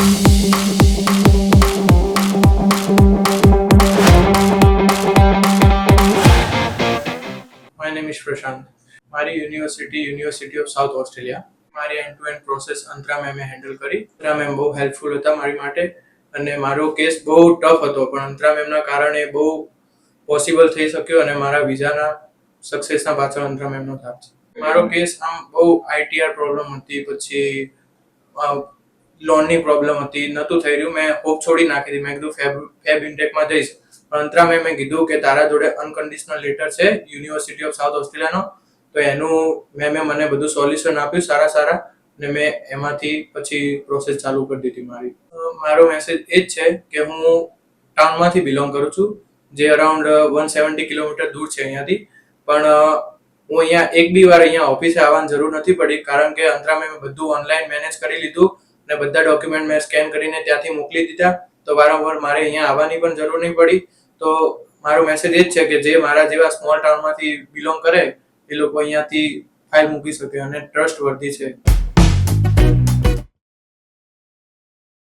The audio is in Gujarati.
My name is Prashant. મારી યુનિવર્સિટી ઓફ સાઉથ ઓસ્ટ્રેલિયા. મારી એન્ડ ટુ એન્ડ પ્રોસેસ અંતરા મેમે હેન્ડલ કરી. અંતરા મેમ બહુ હેલ્પફુલ હતા મારી માટે અને મારો કેસ બહુ ટફ હતો, પણ અંતરા મેમના કારણે બહુ પોસિબલ થઈ શક્યો અને મારા વિઝાના સક્સેસના પાછળ અંતરા મેમનો હાથ છે. મારો કેસ આમ બહુ આઈટીઆર પ્રોબ્લેમ હતી, પછી લોનની પ્રોબ્લેમ હતી, નહોતું થઈ રહ્યું. મેં હોપ છોડી નાખી હતી. મેં કીધું ફેબ ઇન્ટેકમાં જઈશ, પણ અંતરા મેમે કીધું કે તારા જોડે અનકન્ડિશનલ લેટર છે યુનિવર્સિટી ઓફ સાઉથ ઓસ્ટ્રેલિયાનો, તો એનું મેમે મને બધું સોલ્યુશન આપ્યું સારા અને મેં એમાંથી પછી પ્રોસેસ ચાલુ કરી દીધી મારી. મારો મેસેજ એ જ છે કે હું ટાઉનમાંથી બિલોંગ કરું છું, જે અરાઉન્ડ 170 કિલોમીટર દૂર છે અહીંયાથી, પણ હું અહીંયા એક બી વાર અહીંયા ઓફિસે આવવાની જરૂર નથી પડી, કારણ કે અંતરા મેમે બધું ઓનલાઈન મેનેજ કરી લીધું અને બધા ડોક્યુમેન્ટ મેં સ્કેન કરીને ત્યાંથી મોકલી દીધા, તો વારંવાર મારે અહીંયા આવવાની પણ જરૂર નહીં પડી. તો મારો મેસેજ એ જ છે કે જે મારા જેવા સ્મોલ ટાઉનમાંથી બિલોંગ કરે એ લોકો અહીંયાથી ફાઇલ મૂકી શકે અને ટ્રસ્ટ વર્ધી છે.